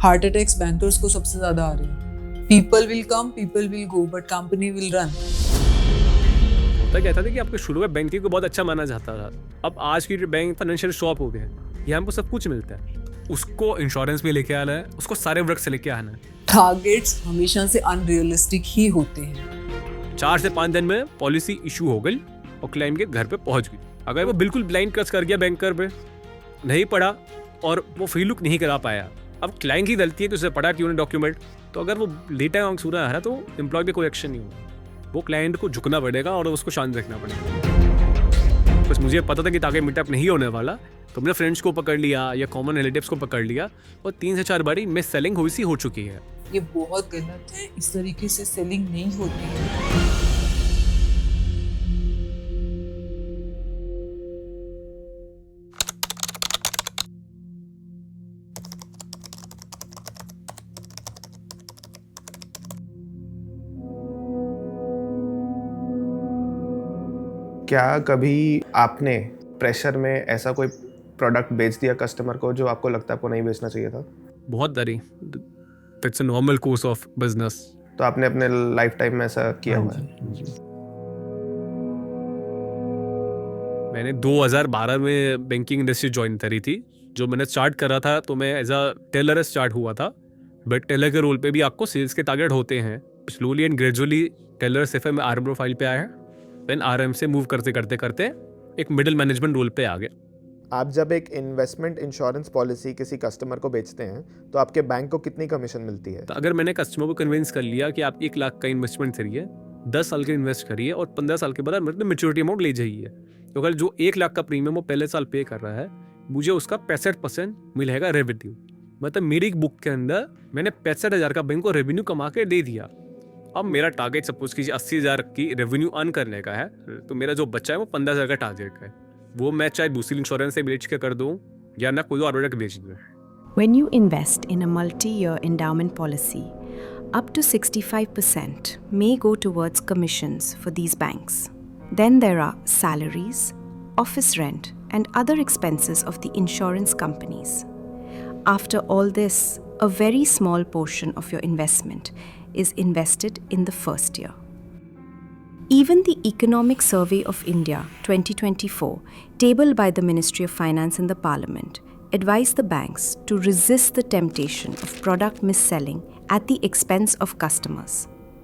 Heart attacks bankers को सबसे ज्यादा आ रहे हैं। People will come, people will go, but company will run. होता क्या था कि आपके शुरू में बैंकिंग को बहुत अच्छा माना जाता था। अब आज की बैंक फाइनेंशियल शॉप हो गए हैं, यहाँ हमको सब कुछ मिलता है। उसको इंश्योरेंस में लेके आना है, उसको सारे वर्क से लेके आना है। टारगेट्स हमेशा से अनरियलिस्टिक ही होते हैं। 4 से 5 दिन में पॉलिसी इशू हो गई और क्लाइंट के घर पे पहुंच गई। अगर वो बिल्कुल ब्लाइंड ट्रस्ट कर गया बैंकर पे, नहीं पढ़ा और वो फ्री लुक नहीं करा पाया, अब क्लाइंट की गलती है कि उसे पढ़ा क्यों नहीं डॉक्यूमेंट, तो अगर वो लेटा सूरा आ रहा तो एम्प्लॉय पे कोई एक्शन नहीं होगा। वो क्लाइंट को झुकना पड़ेगा और उसको शांत रखना पड़ेगा। बस मुझे पता था कि टारगेट मीटअप नहीं होने वाला, तो मैंने फ्रेंड्स को पकड़ लिया या कॉमन रिलेटिव्स को पकड़ लिया और 3 से 4 बारी मिस सेलिंग हुई सी हो चुकी है। ये बहुत गलत है, इस तरीके से सेलिंग नहीं होती है। क्या कभी आपने प्रेशर में ऐसा कोई प्रोडक्ट बेच दिया कस्टमर को जो आपको लगता है आपको नहीं बेचना चाहिए था? बहुत दरी, it's a normal course of business. तो आपने अपने लाइफ टाइम में ऐसा किया हुआ है? मैंने 2012 में बैंकिंग इंडस्ट्री ज्वाइन करी थी। जो मैंने स्टार्ट करा था तो मैं एज अ टेलर स्टार्ट हुआ था, बट टेलर के रोल पे भी आपको सेल्स के टारगेट होते हैं। स्लोली एंड ग्रेजुअली टेलर से फिर मैं आरएम प्रोफाइल पे आया, देन आरएम से मूव करते करते करते एक मिडिल मैनेजमेंट रोल पे आ गया। आप जब एक इन्वेस्टमेंट इंश्योरेंस पॉलिसी किसी कस्टमर को बेचते हैं तो आपके बैंक को कितनी कमीशन मिलती है? तो अगर मैंने कस्टमर को कन्विंस कर लिया कि आप 1 लाख का इन्वेस्टमेंट करिए, 10 साल के इन्वेस्ट करिए और 15 साल के बाद मतलब मेच्योरिटी अमाउंट ले जाइए, तो अगर जो 1 लाख का प्रीमियम वो पहले साल पे कर रहा है, मुझे उसका 65% मिलेगा रेवेन्यू। मतलब मेरी बुक के अंदर मैंने 65,000 का बैंक को रेवेन्यू कमा के दे दिया। अब मेरा टारगेट सपोज कीजिए 80,000 की रेवेन्यू अर्न करने का है, तो मेरा जो बच्चा है वो 15,000 का टारगेट है। वो मैं चाहे दूसरी इंश्योरेंस से बेच के कर दूँ या ना कोई और प्रोडक्ट बेच दूँ। When you invest in a multi-year endowment policy, up to 65% may go towards commissions for these banks. Then there are salaries, office rent, and other expenses of the insurance companies. After all this, a very small portion of your investment is invested in the first year. Even the Economic Survey of India 2024, tabled by the Ministry of Finance and the Parliament, advised the banks to resist the temptation of product mis-selling at the expense of customers.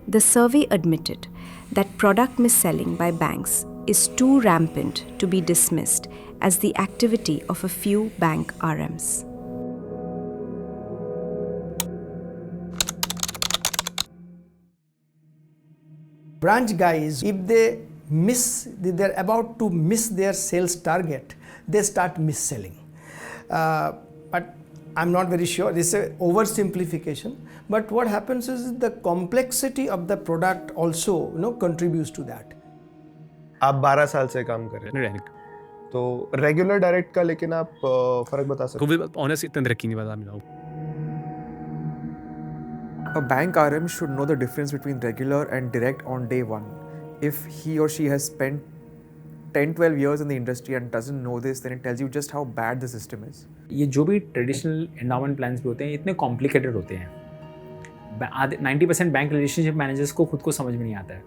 The survey admitted that product mis-selling by banks is too rampant to be dismissed as the activity of a few bank RMs. Branch guys, if they're about to miss their sales target, they start mis-selling. But I'm not very sure, this is an oversimplification, but what happens is the complexity of the product also contributes to that. आप 12 साल से काम कर रहे हैं, तो regular direct का लेकिन आप फर्क बता सकते हैं? ऑनेस्ट इतना तरक्की नहीं बता मिला। A bank RM should know the difference between regular and direct on day one. If he or she has spent 10-12 years in the industry and doesn't know this, then it tells you just how bad the system is. ये जो भी traditional endowment plans भी होते हैं इतने complicated होते हैं। 90% bank relationship managers को खुद को समझ में नहीं आता है।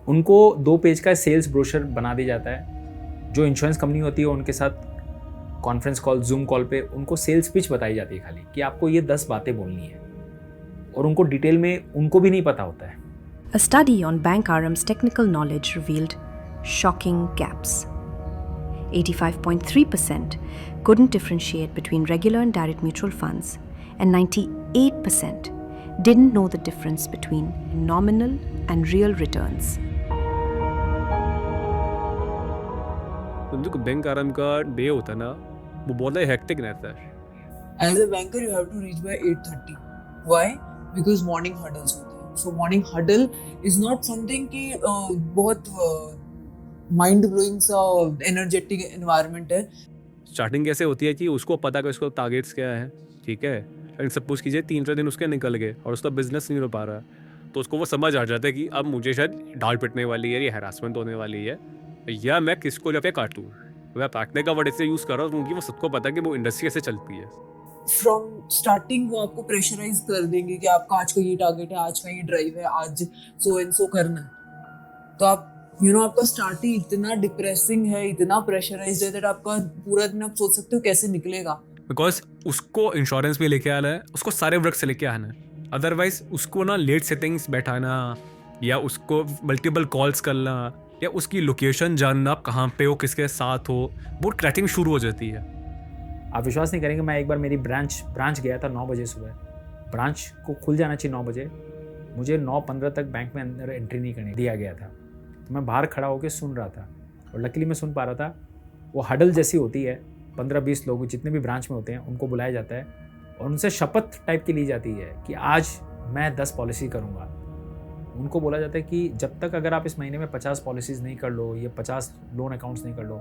उनको 2 पेज का सेल्स ब्रोशर बना दिया जाता है। जो इंश्योरेंस कंपनी होती है उनके साथ कॉन्फ्रेंस कॉल, जूम कॉल पे उनको सेल्स पिच बताई जाती है खाली कि आपको ये 10 बातें बोलनी है, और उनको डिटेल में उनको भी नहीं पता होता है। A study on Bank RM's technical knowledge revealed shocking gaps. 85.3% couldn't differentiate between regular and direct mutual funds, and 98% didn't know the difference between nominal and real returns. जो बैंक आराम का डे होता है ना, वो बहुत ही हेक्टिक रहता है। As a banker, you have to reach by 8:30. Why? Because morning huddles होते हैं. So morning huddle is not something कि बहुत mind blowing सा energetic environment है. स्टार्टिंग कैसे होती है कि उसको पता कि उसको टारगेट्स क्या है, ठीक है, एंड सपोज कीजिए 3 दिन उसके निकल गए और उसका बिजनेस नहीं हो पा रहा, तो उसको वो समझ आ जाता है कि अब मुझे शायद डाल पिटने वाली है या हैरासमेंट होने वाली है, या मैं किसको जाके काटूँ। मैं काटने का वर्ड ऐसे यूज़ कर रहा हूँ क्योंकि वो सबको पता है कि वो इंडस्ट्री ऐसे चलती है। फ्रॉम स्टार्टिंग वो आपको प्रेशराइज कर देंगे कि आपका आज का ये टारगेट है, आज का ये ड्राइव है, आज सो एंड सो करना है। तो आप आपका स्टार्टिंग इतना डिप्रेसिंग है, इतना प्रेशराइज्ड है दैट आपका पूरा दिन आप सोच सकते हो कैसे निकलेगा। बिकॉज उसको इंश्योरेंस में लेके आना है, उसको सारे वर्क से लेके आना है। अदरवाइज उसको ना लेट सेटिंग्स बैठाना या उसको मल्टीपल कॉल्स करना या उसकी लोकेशन जानना, आप कहाँ पे हो, किसके साथ हो, बहुत क्रैकिंग शुरू हो जाती है। आप विश्वास नहीं करेंगे, मैं एक बार मेरी ब्रांच गया था 9 बजे सुबह। ब्रांच को खुल जाना चाहिए 9 बजे, मुझे 9:15 तक बैंक में अंदर एंट्री नहीं करने दिया गया था। तो मैं बाहर खड़ा होकर सुन रहा था और लकीली मैं सुन पा रहा था। वो हडल जैसी होती है, 15-20 लोग जितने भी ब्रांच में होते हैं उनको बुलाया जाता है और उनसे शपथ टाइप की ली जाती है कि आज मैं 10 पॉलिसी करूँगा। उनको बोला जाता है कि जब तक अगर आप इस महीने में 50 पॉलिसीज़ नहीं कर लो, ये 50 लोन अकाउंट्स नहीं कर लो,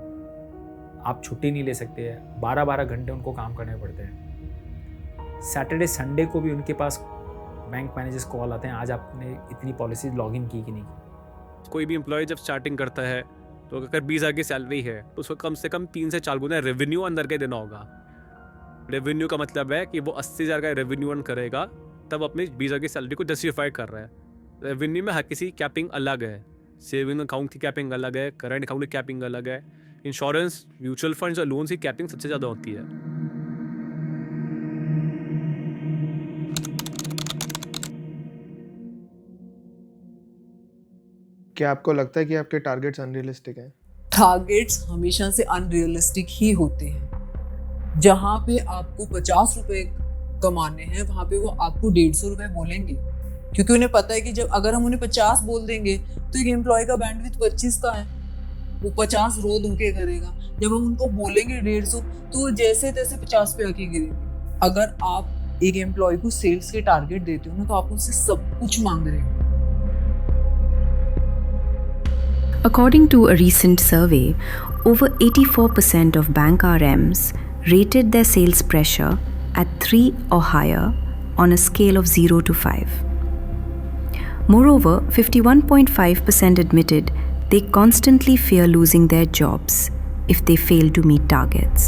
आप छुट्टी नहीं ले सकते हैं। 12-12 घंटे उनको काम करने पड़ते हैं। सैटरडे संडे को भी उनके पास बैंक मैनेजर्स कॉल आते हैं, आज आपने इतनी पॉलिसीज लॉग इन की कि नहीं की। कोई भी एम्प्लॉय जब स्टार्टिंग करता है तो अगर 20,000 की सैलरी है तो उसको कम से कम 3 से 4 गुना रेवेन्यू अंदर के देना होगा। रेवेन्यू का मतलब है कि वो 80,000 का रेवेन्यू अर्न करेगा तब अपनी 20,000 की सैलरी को जस्टिफाई कर रहा है। रेवेन्यू में हर किसी की कैपिंग अलग है, सेविंग अकाउंट की कैपिंग अलग है, करंट अकाउंट की कैपिंग अलग है। इंश्योरेंस, म्यूचुअल फंड्स और लोन की कैपिंग सबसे ज़्यादा होती है। क्या आपको लगता है कि आपके टारगेट्स अनरियलिस्टिक हैं? टारगेट्स हमेशा से अनरियलिस्टिक ही होते हैं। जहाँ पे आपको 50 रुपए कमाने हैं वहाँ पे वो आपको 150 रुपए बोलेंगे, क्योंकि उन्हें पता है कि जब अगर हम उन्हें 50 बोल देंगे तो एक एम्प्लॉय का बैंडविड्थ 25 का है, वो 50 रो धोके करेगा। जब हम उनको बोलेंगे 150 तो वो जैसे तैसे 50 पे आके गिरेंगे। अगर आप एक एम्प्लॉय को सेल्स के टारगेट देते हो ना तो आप उससे सब कुछ मांग रहे हो। According to a recent survey, over 84% of bank RMs rated their sales pressure at 3 or higher on a scale of 0 to 5. Moreover, 51.5% admitted they constantly fear losing their jobs if they fail to meet targets.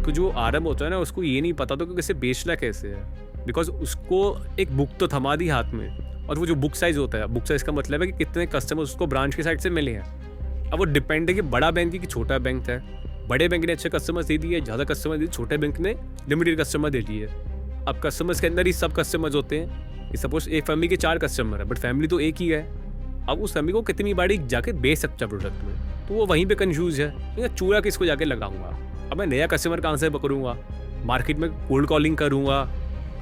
तो जो RM होता है ना, उसको ये नहीं पता तो कि कैसे बेचना कैसे है, बिकॉज उसको एक बुक तो थमा दी हाथ में, और वो जो बुक साइज होता है, बुक साइज का मतलब है कि कितने कस्टमर्स उसको ब्रांच की साइड से मिले हैं। अब वो डिपेंड है कि बड़ा बैंक है कि छोटा बैंक है। बड़े बैंक ने अच्छे कस्टमर्स दे दिए, ज़्यादा कस्टमर दे, छोटे बैंक ने लिमिटेड कस्टमर दे दिए। अब कस्टमर्स के अंदर ही सब कस्टमर्स होते हैं। सपोज एक फैमिली के 4 कस्टमर है, बट फैमिली तो एक ही है। अब उस फैमिली को कितनी बारी जाके बेच सकता है प्रोडक्ट में, तो वो वहीं पे कंफ्यूज है, चूड़ा किसको जाके लगाऊंगा। अब मैं नया कस्टमर कहाँ से पकड़ूंगा? मार्केट में कोल्ड कॉलिंग करूँगा,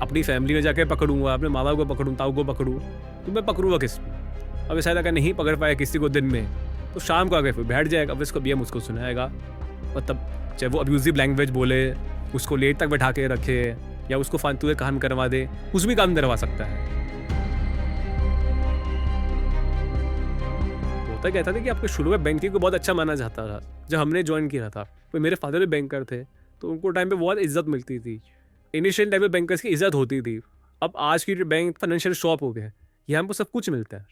अपनी फैमिली में जाके पकड़ूंगा, अपने माँ बाप को पकड़ूँ, ताऊ को पकड़ूँ, तो मैं पकड़ूँगा किस? अब शायद अगर नहीं पकड़ पाया किसी को दिन में, तो शाम को आगे फिर बैठ जाएगा, अब इसको BM उसको सुनाएगा। और तब चाहे वो अब्यूजिव लैंग्वेज बोले, उसको लेट तक बैठा के रखे या उसको फालतू के काम करवा दे, कुछ भी काम करवा सकता है। होता क्या था कि आपके शुरू में बैंकिंग को बहुत अच्छा माना जाता था। जब हमने ज्वाइन किया था तो मेरे फादर भी बैंकर थे, तो उनको टाइम पे बहुत इज्जत मिलती थी। इनिशियल टाइम पे बैंकर्स की इज्जत होती थी। अब आज की बैंक फाइनेंशियल शॉप हो गए, यहाँ हमको सब कुछ मिलता है।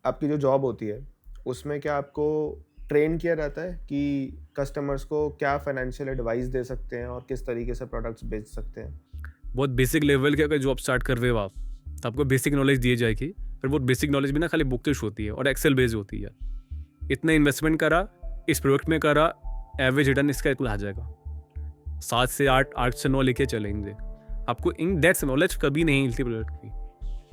आपकी जो जॉब होती है उसमें क्या आपको ट्रेन किया जाता है कि कस्टमर्स को क्या फाइनेंशियल एडवाइस दे सकते हैं और किस तरीके से प्रोडक्ट्स बेच सकते हैं? बहुत बेसिक लेवल की अगर जॉब स्टार्ट कर रहे हो आप, तो आपको बेसिक नॉलेज दी जाएगी। पर वो बेसिक नॉलेज भी ना खाली बुकिश होती है और एक्सेल बेस्ड होती है। इतना इन्वेस्टमेंट करा, इस प्रोडक्ट में करा, एवरेज रिटर्न इसका इतना आ जाएगा। 7 से 8, 8 से 9 लेके चलेंगे। आपको इन डेप्थ नॉलेज कभी नहीं मिलती प्रोडक्ट की।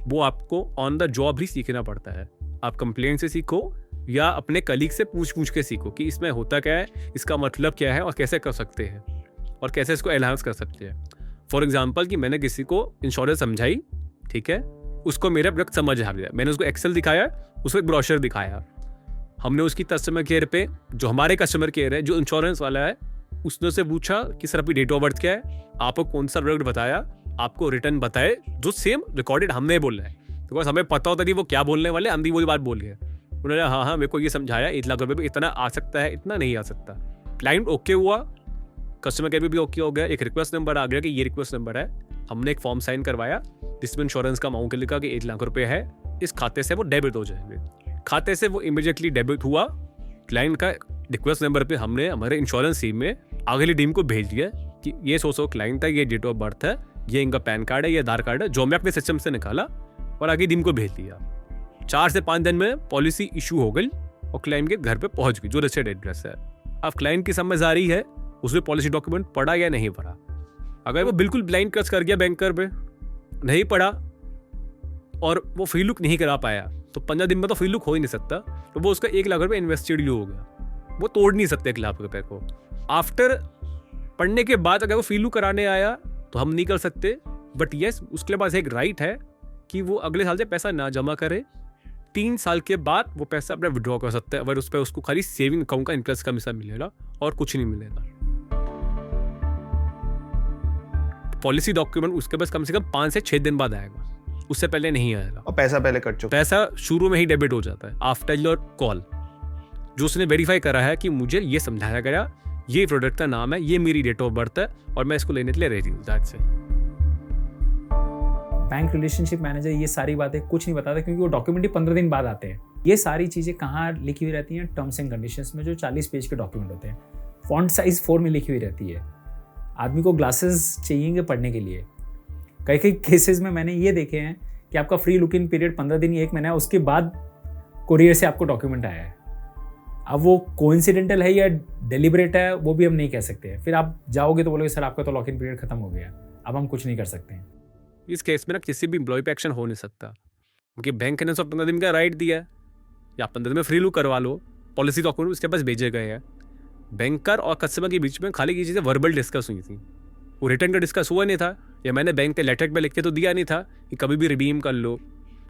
वो आपको ऑन द जॉब ही सीखना पड़ता है। आप कंप्लेन से सीखो या अपने कलीग से पूछ के सीखो कि इसमें होता क्या है, इसका मतलब क्या है और कैसे कर सकते हैं और कैसे इसको एनहांस कर सकते हैं। फॉर एग्जाम्पल कि मैंने किसी को इंश्योरेंस समझाई, ठीक है, उसको मेरा प्रोडक्ट समझ आ गया, मैंने उसको एक्सेल दिखाया, उसको एक ब्रोशर दिखाया। हमने उसकी कस्टमर केयर पे, जो हमारे कस्टमर केयर है, जो इंश्योरेंस वाला है, उसने उससे पूछा कि सर आपकी डेट ऑफ बर्थ क्या है, आपको कौन सा प्रोडक्ट बताया, आपको रिटर्न बताए, जो सेम रिकॉर्डेड हमने बोला है। बिकॉज हमें पता होता नहीं वो क्या बोलने वाले, हम भी वही बात बोल गए। उन्होंने हाँ मेरे को ये समझाया 1 लाख रुपये में इतना आ सकता है, इतना नहीं आ सकता। क्लाइंट ओके हुआ, कस्टमर केयर भी ओके हो गया, एक रिक्वेस्ट नंबर आ गया कि ये रिक्वेस्ट नंबर है। हमने एक फॉर्म साइन करवाया जिसमें इंश्योरेंस का अमाउंट लिखा कि 1 लाख रुपये है, इस खाते से वो डेबिट हो जाएंगे। खाते से वो इमीडिएटली डेबिट हुआ, क्लाइंट का रिक्वेस्ट नंबर पे हमने हमारे इंश्योरेंस टीम में अगली टीम को भेज दिया कि ये सो क्लाइंट है, ये डेट ऑफ बर्थ है, ये इनका पैन कार्ड है, ये आधार कार्ड है, जो मैं अपने सिस्टम से निकाला और आगे टीम को भेज दिया। 4 से 5 दिन में पॉलिसी इशू हो गई और क्लाइंट के घर पे पहुंच गई जो रजिस्टर्ड एड्रेस है। अब क्लाइंट की समझदारी है उसने पॉलिसी डॉक्यूमेंट पढ़ा या नहीं पढ़ा। अगर वो बिल्कुल ब्लाइंड ट्रस्ट कर गया बैंकर पे, नहीं पढ़ा और वो फ्री लुक नहीं करा पाया, तो 15 दिन में तो फ्री लुक हो ही नहीं सकता, तो वो उसका 1 लाख रुपये इन्वेस्टेड हो गया। वो तोड़ नहीं सकते 1 लाख रुपये को। आफ्टर पढ़ने के बाद अगर वो फ्री लुक कराने आया तो हम नहीं कर सकते, बट येस उसके पास एक राइट है कि वो अगले साल से पैसा ना जमा करे। 3 साल के बाद वो पैसा अपना विड्रॉ कर सकता है, अगर उस पर उसको खाली सेविंग अकाउंट का इंटरेस्ट का हिस्सा मिलेगा और कुछ नहीं मिलेगा। पॉलिसी डॉक्यूमेंट उसके पास कम से कम 5 से 6 दिन बाद आएगा, उससे पहले नहीं आएगा। और पैसा पहले कट चुका, पैसा शुरू में ही डेबिट हो जाता है आफ्टर योर कॉल, जो उसने वेरीफाई करा है कि मुझे ये समझाया गया, ये प्रोडक्ट का नाम है, ये मेरी डेट ऑफ बर्थ है और मैं इसको लेने के लिए रेडी हूँ। That's it. Bank relationship manager ये सारी बातें कुछ नहीं बताता, क्योंकि वो डॉक्यूमेंट ही 15 दिन बाद आते हैं। ये सारी चीज़ें कहाँ लिखी हुई रहती हैं? टर्म्स एंड कंडीशंस में, जो 40 पेज के डॉक्यूमेंट होते हैं। फॉन्ट साइज 4 में लिखी हुई रहती है। आदमी को ग्लासेस चाहिए पढ़ने के लिए। कई केसेस में मैंने ये देखे हैं कि आपका फ्री लुक इन पीरियड 15 दिन या 1 महीना है, उसके बाद कोरियर से आपको डॉक्यूमेंट आया है। अब वो कोइंसिडेंटल है या डेलिबरेट है वो भी हम नहीं कह सकते हैं। फिर आप जाओगे तो बोलोगे सर आपका तो लॉक इन पीरियड खत्म हो गया, अब हम कुछ नहीं कर सकते हैं। इस केस में ना किसी भी एम्प्लॉय पे एक्शन हो नहीं सकता, क्योंकि बैंक ने 15 दिन का राइट दिया है, या 15 दिन में फ्री लुक करवा लो। पॉलिसी डॉक्यूमेंट उसके पास भेजे गए हैं। बैंकर और कस्टमर के बीच में खाली ये चीज़ें वर्बल डिस्कस हुई थी, वो रिटर्न का डिस्कस हुआ नहीं था, या मैंने बैंक के लेटर पे लिख के तो दिया नहीं था कि कभी भी रिडीम कर लो।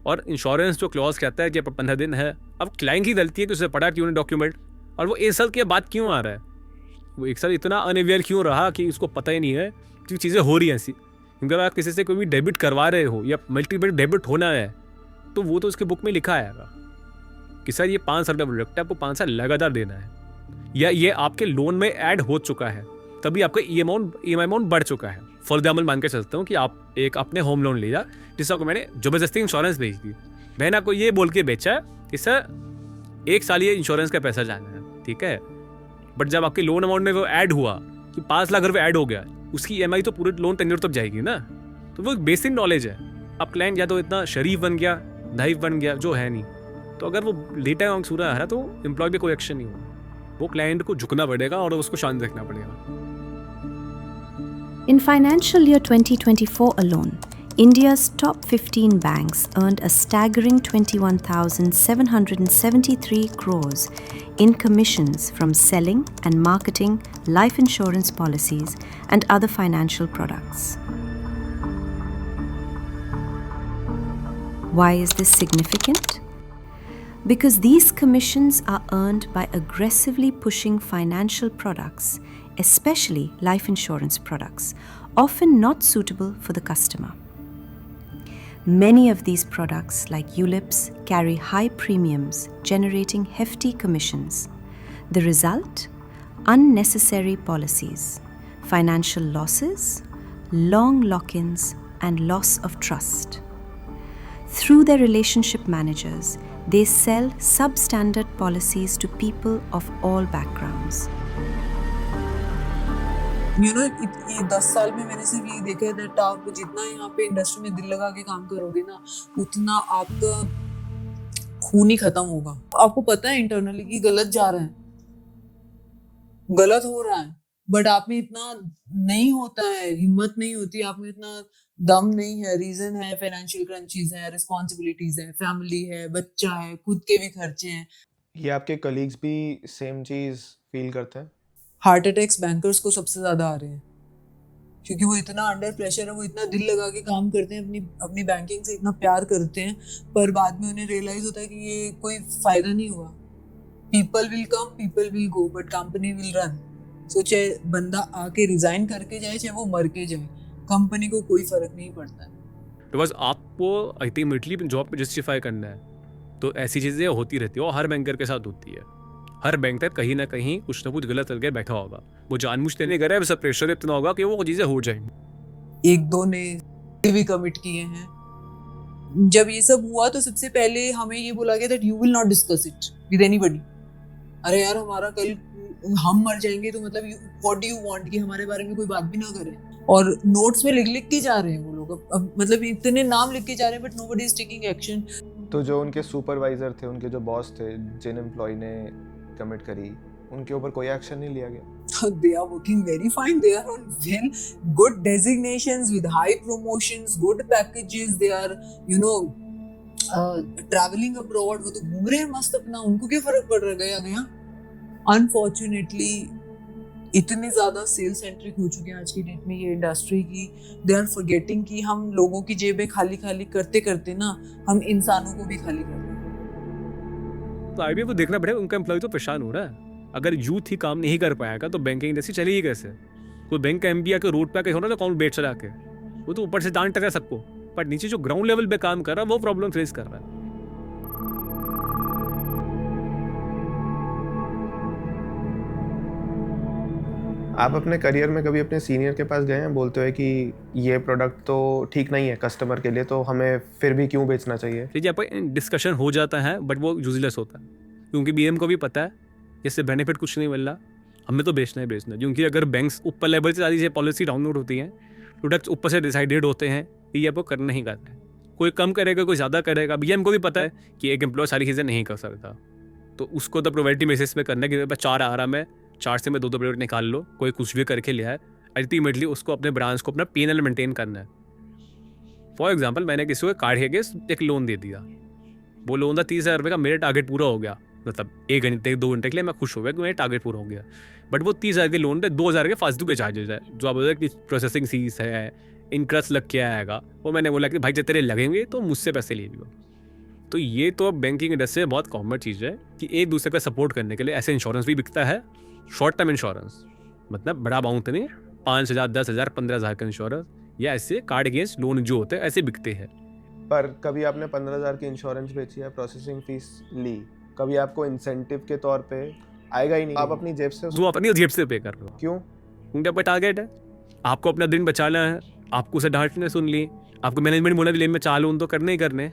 और इंश्योरेंस जो क्लॉज कहता है कि 15 दिन है, अब क्लाइंट की गलती है कि उसे पढ़ा क्यों डॉक्यूमेंट, और वो 1 साल के बाद क्यों आ रहा है, वो 1 साल इतना अनअवेयर क्यों रहा कि उसको पता ही नहीं है कि चीज़ें हो रही हैं ऐसी। अगर आप किसी से कोई भी डेबिट करवा रहे हो या मल्टीपल डेबिट होना है, तो वो तो उसके बुक में लिखा आएगा कि सर ये 5 साल का प्रोडक्ट है, आपको 5 साल लगातार देना है, या ये आपके लोन में ऐड हो चुका है, तभी आपका ई अमाउंट बढ़ चुका है। फॉर एग्जाम्पल मान के चलता हूँ कि आप एक अपने होम लोन लिया, जिसका को मैंने जबरदस्ती इंश्योरेंस भेज दी, मैंने आपको ये बोल के बेचा कि सर 1 साल ये इंश्योरेंस का पैसा जाना है, ठीक है। बट जब आपके लोन अमाउंट में वो ऐड हुआ कि 5 लाख रुपए ऐड हो गया, उसकी EMI तो पूरे लोन टेन्योर तक जाएगी ना। तो वो एक बेसिक नॉलेज है। अब क्लाइंट या तो इतना शरीफ बन गया, नाइफ बन गया, जो है नहीं, तो अगर वो लेटा है सूरा आ रहा तो एम्प्लॉय पे कोई एक्शन नहीं होगा, वो क्लाइंट को झुकना पड़ेगा और उसको शांत रखना पड़ेगा। In financial year 2024 alone, India's top 15 banks earned a staggering 21,773 crores in commissions from selling and marketing life insurance policies and other financial products. Why is this significant? Because these commissions are earned by aggressively pushing financial products, especially life insurance products, often not suitable for the customer. Many of these products, like ULIPs, carry high premiums, generating hefty commissions. The result? Unnecessary policies, financial losses, long lock-ins, and loss of trust. Through their relationship managers, they sell substandard policies to people of all backgrounds. You know, ये 10 साल में मैंने सिर्फ यही देखा है that आप जितना यहाँ पे इंडस्ट्री में दिल लगा के काम करोगे ना, उतना आपका खून ही खत्म होगा। आपको पता है इंटरनली कि गलत जा रहा है, गलत हो रहा है, बट आप में इतना नहीं होता है, हिम्मत नहीं होती, आप में इतना दम नहीं है। रीजन है फाइनेंशियल क्रंचीज है, रिस्पॉन्सिबिलिटीज है, फैमिली है, बच्चा है, खुद के भी खर्चे हैं। ये आपके कलीग्स भी सेम चीज़ फील करते हैं? हार्ट अटैक्स बैंकर्स को सबसे ज्यादा आ रहे हैं, क्योंकि वो इतना अंडर प्रेशर है, वो इतना दिल लगा के काम करते हैं, अपनी बैंकिंग से इतना प्यार करते हैं, पर बाद में उन्हें रियलाइज होता है कि ये कोई फायदा नहीं हुआ। People will come, people will go, but company will run. So चाहे बंदा आके रिजाइन करके जाए, चाहे वो मर के जाए, कंपनी को कोई फर्क नहीं पड़ता है। तो बस आपको अल्टीमेटली जॉब पे जस्टिफाई करना है, तो ऐसी चीज़ें होती रहती है और हर बैंकर के साथ होती है। हर बैंक तक कहीं ना कहीं कुछ ना कुछ गलत करके बैठा होगा, वो जानबूझ नहीं कर रहा है, बस प्रेशर इतना होगा कि वो चीज़ें हो जाएंगी। 1-2 ने भी कमिट किए हैं। जब ये सब हुआ तो सबसे पहले हमें ये बोला गया that you will not discuss it with anybody, अरे यार हमारा कल हम मर जाएंगे तो मतलब व्हाट डू यू वांट कि हमारे बारे में कोई बात भी ना करे। और नोट्स में लिख के जा रहे हैं वो लोग, अब मतलब इतने नाम लिख के जा रहे हैं but nobody is taking action. तो जो उनके सुपरवाइजर थे, उनके जो बॉस थे, जिन एम्प्लॉय ने कमिट करी, उनके ऊपर कोई एक्शन नहीं लिया गया। They are working very fine. They are on well good designations with high promotions, good packages. They are, you know, traveling abroad. वो तो घूम रहे हैं मस्त अपना, उनको क्या फर्क पड़ रहा है गया। Unfortunately, इतने ज़्यादा सेल सेंट्रिक हो चुके हैं आज की डेट में ये इंडस्ट्री की, दे आर फॉरगेटिंग कि हम लोगों की जेबें खाली खाली करते करते ना हम इंसानों को भी खाली कर रहे हैं। तो आईबीएम को देखना पड़ेगा, उनका एम्प्लॉय तो परेशान हो रहा है। अगर यूथ ही काम नहीं कर पाएगा तो बैंकिंग इंडस्ट्री चलेगी कैसे? कोई बैंक का एमपी आके रोड पे आके हो ना अकाउंट बेच चला के, वो तो ऊपर से डांट रहा है सबको, पर नीचे जो ग्राउंड लेवल पे काम कर रहा है वो प्रॉब्लम फेस कर रहा है। आप अपने करियर में कभी अपने सीनियर के पास गए हैं, बोलते हुए कि ये प्रोडक्ट तो ठीक नहीं है कस्टमर के लिए, तो हमें फिर भी क्यों बेचना चाहिए? ठीक है, आपका डिस्कशन हो जाता है बट वो यूजलेस होता है, क्योंकि बीएम को भी पता है इससे बेनिफिट कुछ नहीं मिल रहा, हमें तो बेचना है बेचना है। क्योंकि अगर बैंक्स ऊपर लेवल से सारी पॉलिसी डाउनलोड होती है, प्रोडक्ट्स ऊपर से डिसाइडेड होते हैं कि ये आपको करना ही करना है, कोई कम करेगा कोई ज़्यादा करेगा। बीएम को भी पता है कि एक एम्प्लॉय सारी चीज़ें नहीं कर सकता, तो उसको तो प्रोबेबिलिटी बेसिस पे करना है कि मेरे पास 4 आ रहा, मैं 4 से मैं 2 प्रोडक्ट निकाल लो, कोई कुछ भी करके लिया है, अल्टीमेटली उसको अपने ब्रांच को अपना P&L मेंटेन करना है। फॉर एग्जाम्पल, मैंने किसी को कार्ड के एक लोन दे दिया, वो लोन था 30,000 रुपये का, मेरा टारगेट पूरा हो गया, मतलब 1 घंटे 2 घंटे के लिए मैं खुश हो गया कि मेरा टारगेट पूरा हो गया। बट वो 30,000 के लोन पे 2,000 के फालतू के चार्जेस है, जो आप बोलते हैं कि प्रोसेसिंग फीस है, इंटरेस्ट लग के आएगा। वो मैंने बोला कि भाई जब तेरे लगेंगे तो मुझसे पैसे ले लियो। तो ये तो अब बैंकिंग इंडस्ट्री में बहुत कॉमन चीज़ है कि एक दूसरे का सपोर्ट करने के लिए ऐसे इंश्योरेंस भी बिकता है, शॉर्ट टर्म इंश्योरेंस, मतलब बड़ा अमाउंट नहीं, 5,000 10,000 15,000 का इंश्योरेंस, या ऐसे कार्ड अगेंस्ट लोन जो होते हैं ऐसे बिकते हैं। पर कभी आपने 15,000 की इंश्योरेंस बेची है, प्रोसेसिंग फीस ली, कभी आपको इंसेंटिव के तौर पे आएगा ही नहीं, आप अपनी जेब से जो अपनी जेब से पे कर रहे हो। क्यों? क्योंकि आपका टारगेट है, आपको अपना दिन बचाना है, आपको उसे डांट ने सुन ली, आपको मैनेजमेंट बोला लेन में 4 लोन तो करने ही करने।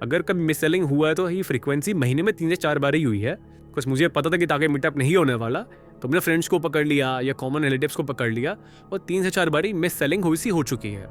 अगर कभी मिस सेलिंग हुआ है तो ये फ्रीक्वेंसी महीने में 3 से 4 बार ही हुई है, कुछ मुझे पता था कि टारगेट मीटअप नहीं होने वाला, तो मैंने फ्रेंड्स को पकड़ लिया या कॉमन रिलेटिव्स को पकड़ लिया और 3 से 4 बार ही मिस सेलिंग हुई सी हो चुकी है।